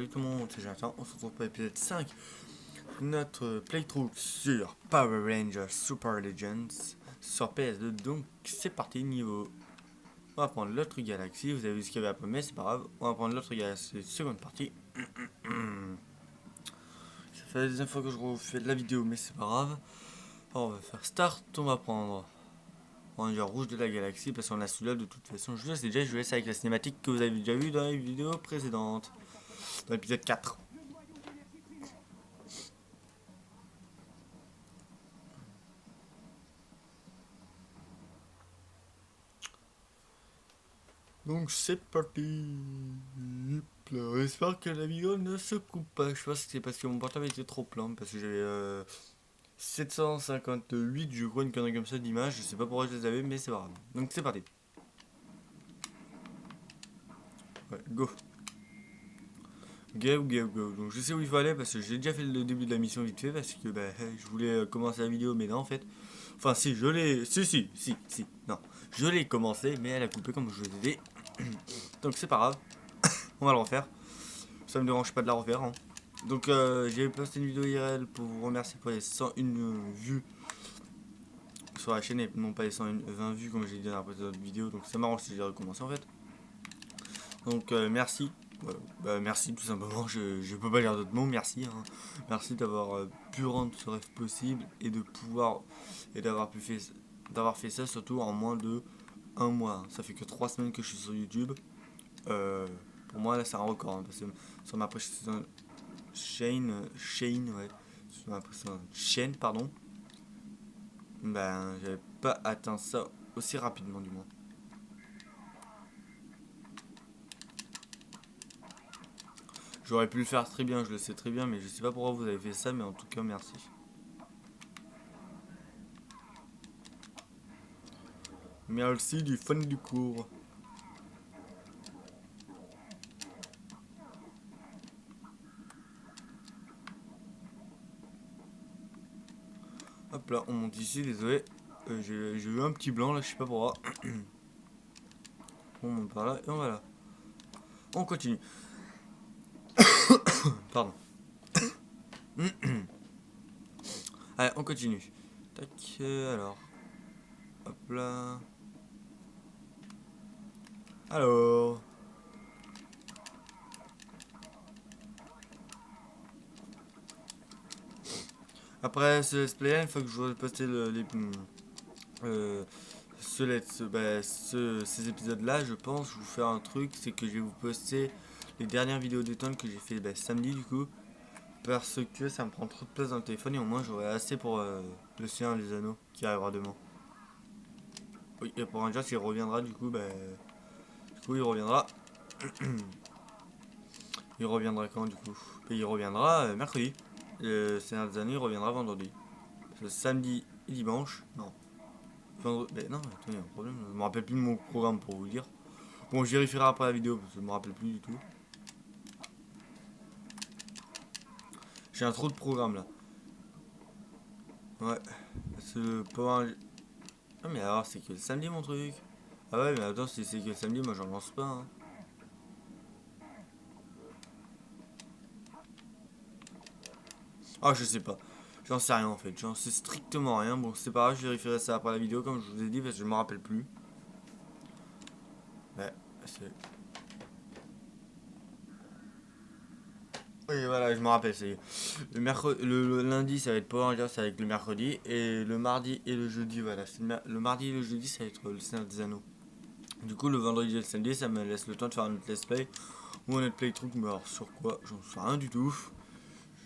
Salut tout le monde, c'est Jonathan, on se retrouve pour l'épisode 5 de notre playthrough sur Power Rangers Super Legends sur PS2. Donc c'est parti, niveau. On va prendre l'autre galaxie, vous avez vu ce qu'il y avait après, mais c'est pas grave. On va prendre l'autre galaxie, seconde partie. Ça fait la deuxième fois que je refais de la vidéo, mais c'est pas grave. Alors, on va faire start, on va prendre Ranger rouge de la galaxie parce qu'on a celui-là de toute façon. Je sais déjà, je laisse avec la cinématique que vous avez déjà vu dans les vidéos précédentes, dans l'épisode 4. Donc c'est parti. J'espère que la vidéo ne se coupe pas. Je pense que c'est parce que mon portable était trop plein. Parce que j'avais 758, je crois, une connerie comme ça d'images. Je sais pas pourquoi je les avais, mais c'est pas grave. Donc c'est parti. Ouais, go. Go, go, go. Donc je sais où il faut aller parce que j'ai déjà fait le début de la mission vite fait. Parce que je voulais commencer la vidéo, mais non en fait. Enfin si, je l'ai... Si. Non. Je l'ai commencé, mais elle a coupé comme je vous ai dit. Donc c'est pas grave. On va le refaire. Ça me dérange pas de la refaire. Hein. Donc j'ai posté une vidéo IRL pour vous remercier pour les 101 vues sur la chaîne et non pas les 120 vues comme j'ai dit dans la précédente vidéo. Donc ça m'arrange si j'ai recommencé en fait. Donc merci. Merci tout simplement. Je peux pas dire d'autres mots. Merci. Hein. Merci d'avoir pu rendre ce rêve possible et de pouvoir et d'avoir fait ça surtout en moins de un mois. Ça fait que 3 semaines que je suis sur YouTube. Pour moi là c'est un record hein, parce que sur ma précédente chaîne, ouais, sur ma précédente chaîne, pardon, j'avais pas atteint ça aussi rapidement du moins. J'aurais pu le faire très bien, je le sais très bien, mais je sais pas pourquoi vous avez fait ça, mais en tout cas merci. Merci du fun du cours. Hop là, on monte ici, désolé. J'ai eu un petit blanc là, je sais pas pourquoi. On monte par là et on va là. On continue. Pardon. Allez, on continue. Tac, alors. Hop là. Alors. Après ce let's play, une fois que je vais poster ces épisodes là, je pense, je vais vous faire un truc, c'est que je vais vous poster les dernières vidéos détente que j'ai fait samedi du coup, parce que ça me prend trop de place dans le téléphone et au moins j'aurai assez pour le Seigneur des Anneaux qui arrivera demain. Oui, et pour un jour, il reviendra du coup, il reviendra. Il reviendra quand du coup? Il reviendra mercredi. Le Seigneur des Anneaux il reviendra vendredi. Parce que samedi et dimanche, non. Vendredi, non, attendez, il y a un problème. Je me rappelle plus de mon programme pour vous dire. Bon, je vérifierai après la vidéo parce que je me rappelle plus du tout. J'ai un trop de programme là. Ouais. Parce que ah, mais alors, c'est que le samedi mon truc. Ah ouais, mais attends, si c'est que le samedi, moi j'en lance pas. Hein. Ah, je sais pas. J'en sais rien en fait. J'en sais strictement rien. Bon, c'est pas grave, je vérifierai ça après la vidéo comme je vous ai dit parce que je me rappelle plus. Ouais, c'est. Oui, voilà, je me rappelle. C'est le lundi, ça va être Power Rangers avec le mercredi. Et le mardi et le jeudi, voilà. Le mardi et le jeudi, ça va être le Seigneur des Anneaux. Du coup, le vendredi et le samedi, ça me laisse le temps de faire un autre let's play. Ou un autre playthrough, mais alors sur quoi? J'en sais rien du tout.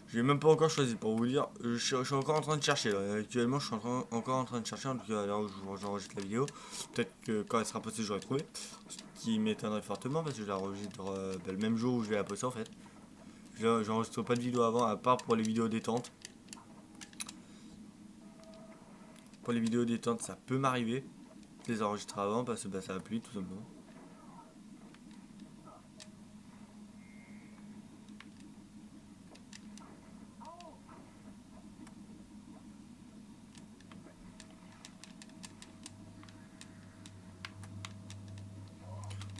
J'ai même pas encore choisi pour vous dire. Je suis encore en train de chercher. Là. Actuellement, je suis encore en train de chercher. En tout cas, à l'heure où j'enregistre la vidéo. Peut-être que quand elle sera postée, j'aurai trouvé. Ce qui m'étonnerait fortement parce que je l'enregistre le même jour où je vais la poster en fait. J'enregistre pas de vidéo avant, à part pour les vidéos détente. Pour les vidéos détente, ça peut m'arriver de les enregistrer avant parce que ça va plus vite tout simplement.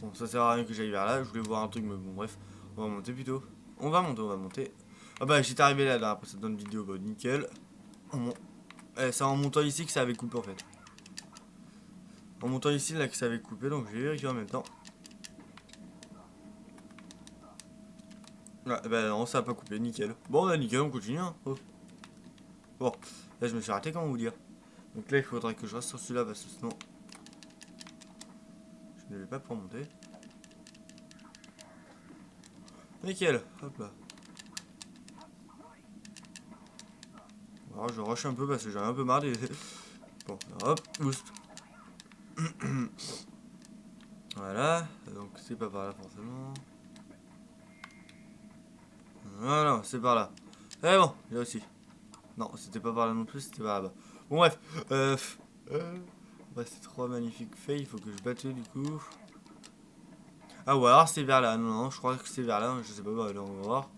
Bon, ça sert à rien que j'aille vers là. Je voulais voir un truc, mais bon, bref, on va monter plutôt. On va monter, on va monter. Ah bah j'étais arrivé là dans la précédente vidéo, bah nickel. C'est en montant ici que ça avait coupé en fait. En montant ici là que ça avait coupé, donc je vais vérifier en même temps. Ouais, bah non, ça a pas coupé, nickel. Bon bah nickel, on continue hein. Oh. Bon, là je me suis raté, comment vous dire. Donc là il faudrait que je reste sur celui-là parce que sinon je ne vais pas pouvoir monter. Nickel, hop là. Alors je rush un peu parce que j'en ai un peu marre des... Bon, hop, boost. Voilà, donc c'est pas par là forcément. Voilà, c'est par là. Eh bon, là aussi. Non, c'était pas par là non plus, c'était par là-bas. Bon bref, bah, c'est trois magnifiques fails, il faut que je batte du coup. Ah ou alors c'est vers là, non, non, je crois que c'est vers là, je sais pas, bah là on va voir.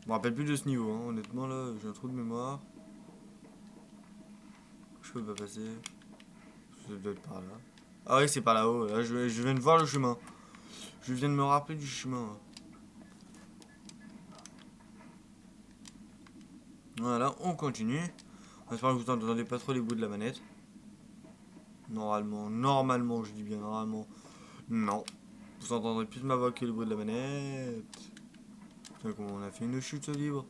Je me rappelle plus de ce niveau, hein. Honnêtement là, j'ai un trou de mémoire. Je peux pas passer. Ça doit être par là. Ah oui, c'est par là-haut, là, je viens de voir le chemin. Je viens de me rappeler du chemin. Voilà, on continue. J'espère que vous n'entendez pas trop les bruits de la manette. Normalement, je dis bien normalement. Non. Vous entendrez plus ma voix que le bruit de la manette. Putain, comment on a fait une chute libre.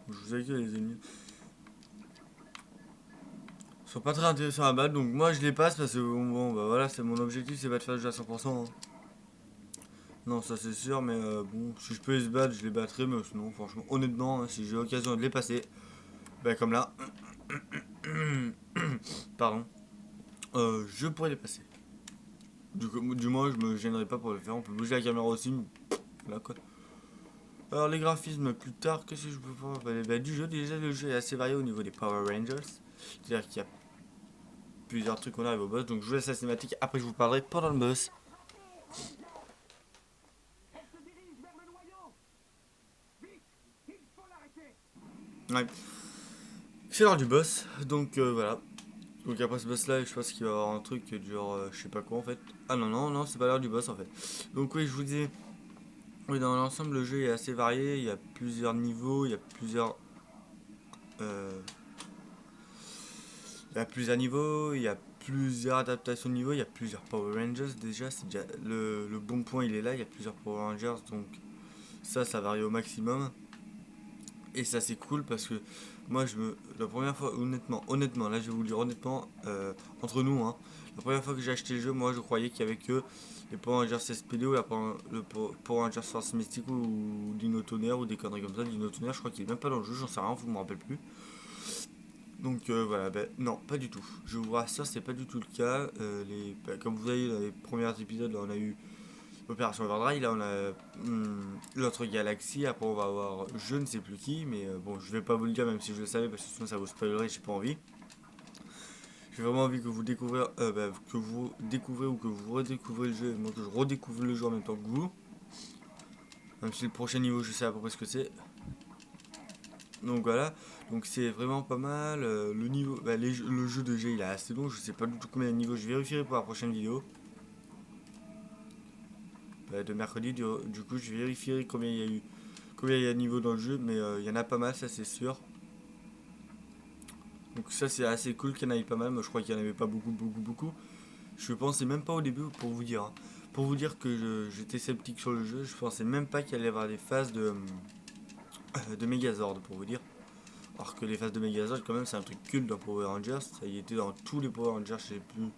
Je vous ai dit, les ennemis sont pas très intéressants à battre, donc moi je les passe parce que bon, bah voilà, c'est mon objectif, c'est pas de faire le jeu à 100%. Hein. Non, ça c'est sûr, mais bon, si je peux les battre, je les battrai, mais sinon, franchement, honnêtement, hein, si j'ai l'occasion de les passer, bah comme là, pardon, je pourrais les passer. Du moins, je me gênerai pas pour le faire. On peut bouger la caméra aussi. Là, quoi. Alors, les graphismes plus tard, qu'est-ce que je peux faire du jeu, déjà, le jeu est assez varié au niveau des Power Rangers. C'est-à-dire qu'il y a plusieurs trucs qu'on arrive au boss. Donc, je vous laisse la cinématique. Après, je vous parlerai pendant le boss. Ouais. C'est l'heure du boss. Donc, voilà. Donc, après ce boss-là, je pense qu'il va y avoir un truc du genre, je sais pas quoi en fait. Ah non, non, non, c'est pas l'heure du boss en fait. Donc, oui, je vous disais. Oui, dans l'ensemble, le jeu est assez varié. Il y a plusieurs niveaux, il y a plusieurs. euh, il y a plusieurs niveaux, il y a plusieurs adaptations de niveaux, il y a plusieurs Power Rangers déjà. C'est déjà le bon point, il est là. Il y a plusieurs Power Rangers, donc ça varie au maximum. Et ça, c'est cool parce que moi, la première fois, honnêtement, là, je vais vous le dire honnêtement, entre nous, hein, la première fois que j'ai acheté le jeu, moi, je croyais qu'il y avait que les Power Rangers SPD ou le Power Rangers Force Mystique ou Dino Tonnerre ou des conneries comme ça. Dino Tonnerre, je crois qu'il est même pas dans le jeu, j'en sais rien, je me rappelle plus. Donc voilà, ben non, pas du tout. Je vous rassure, c'est pas du tout le cas. Comme vous voyez dans les premiers épisodes, là, on a eu Opération Overdrive, là on a l'autre galaxie, après on va avoir je ne sais plus qui, mais bon, je vais pas vous le dire même si je le savais parce que sinon ça vous spoilerait, j'ai pas envie. J'ai vraiment envie que vous découvrez, que vous découvrez ou que vous redécouvrez le jeu, et moi que je redécouvre le jeu en même temps que vous. Même si le prochain niveau je sais à peu près ce que c'est. Donc voilà, donc c'est vraiment pas mal. Le niveau, le jeu de G il est assez long, je sais pas du tout combien de niveaux, je vérifierai pour la prochaine vidéo. De mercredi, du coup je vérifierai combien il y a de niveaux dans le jeu, mais il y en a pas mal, ça c'est sûr. Donc ça c'est assez cool qu'il y en ait pas mal, moi je crois qu'il n'y en avait pas beaucoup. Je pensais même pas au début pour vous dire. Hein. Pour vous dire que j'étais sceptique sur le jeu, je pensais même pas qu'il allait y avoir des phases de Megazord pour vous dire. Alors que les phases de Megazord quand même c'est un truc culte dans Power Rangers, ça y était dans tous les Power Rangers, je sais plus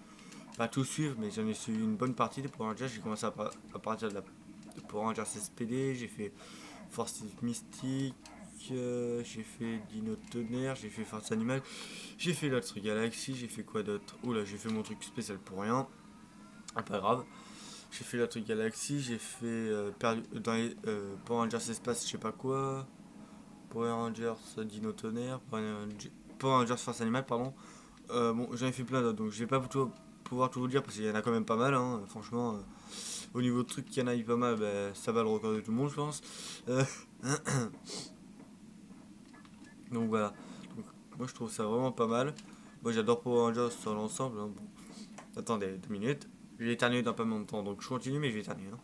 pas tout suivre mais j'en ai suivi une bonne partie des Power Rangers, j'ai commencé à partir de Power Rangers SPD, j'ai fait Force Mystique, j'ai fait Dino Tonnerre, j'ai fait Force Animal, j'ai fait l'autre Galaxy, j'ai fait quoi d'autre? Oula, j'ai fait mon truc spécial pour rien. Ah, pas grave. J'ai fait l'autre Galaxy, j'ai fait dans les Power Rangers Espace, je sais pas quoi. Power Rangers Dino Tonnerre, Power Rangers Force Animal, pardon. Bon, j'en ai fait plein d'autres, donc je vais pas pouvoir tout vous dire parce qu'il y en a quand même pas mal. Hein, franchement, au niveau de trucs qu'il y en a eu pas mal, ça va le record de tout le monde, je pense. Euh, donc voilà. Donc, moi je trouve ça vraiment pas mal. Moi j'adore Power Rangers sur l'ensemble. Hein. Bon. Attendez 2 minutes. Je vais éternuer dans pas longtemps, donc je continue, mais je vais éternuer. Hein.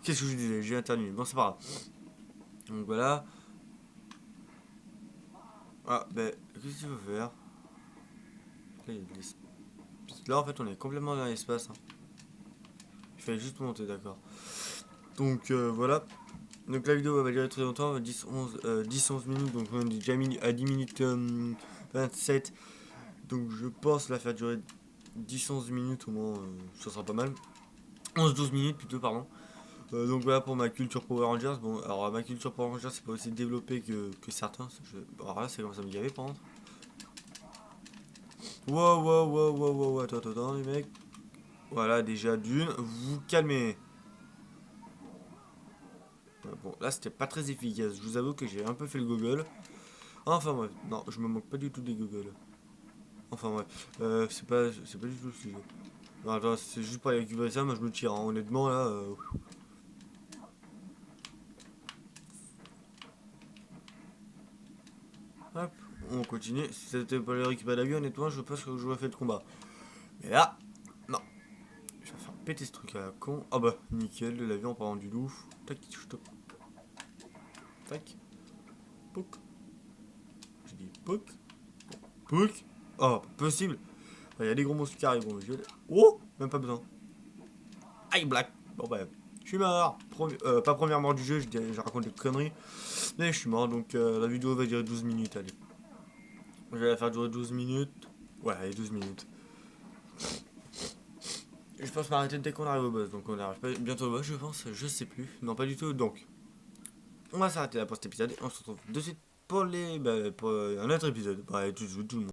Qu'est-ce que je disais? J'ai éternué. Bon, c'est pas grave. Donc voilà. Ah, ben, qu'est-ce que tu veux faire? Là, il y a de l'espace. Là, en fait, on est complètement dans l'espace. Hein. Il fallait juste monter, d'accord. Donc, voilà. Donc, la vidéo va durer très longtemps, 10-11 minutes. Donc, on est déjà à 10 minutes 27. Donc, je pense la faire durer 10-11 minutes au moins. Ça sera pas mal. 11-12 minutes plutôt, pardon. Donc voilà pour ma culture Power Rangers. Bon, alors ma culture Power Rangers, c'est pas aussi développé que certains. Alors là, c'est comme ça me gaver par contre. Wow, wow, wow, wow, wow, attends, les mecs. Voilà, déjà d'une. Vous calmez. Bon, là, c'était pas très efficace. Je vous avoue que j'ai un peu fait le gogol. Enfin, bref. Non, je me moque pas du tout des gogoles. Enfin, bref. C'est pas du tout le sujet. Non, attends, c'est juste pour aller récupérer ça. Moi, je me tire. Hein. Honnêtement, là. Hop, on continue. Si c'était pas les récupérer l'avion, honnêtement, je pense que j'aurais fait le combat. Mais là, non. Je vais faire péter ce truc à la con. Ah bah, nickel, de l'avion en parlant du loup. Tac, stop. Tac. Pouc. J'ai dit pouc. Pouc. Oh, pas possible. Il y a des gros monstres qui arrivent, bon, je... Oh, même pas besoin. Aïe, black. Bon bah, je suis mort. Pas première mort du jeu, je raconte des conneries. Mais je suis mort, donc la vidéo va durer 12 minutes, allez. Je vais la faire durer 12 minutes. Ouais, allez, 12 minutes. Je pense m'arrêter dès qu'on arrive au boss, donc on arrive pas bientôt au boss, je pense, je sais plus. Non, pas du tout, donc on va s'arrêter là pour cet épisode et on se retrouve de suite pour pour un autre épisode. Bah, tout le monde.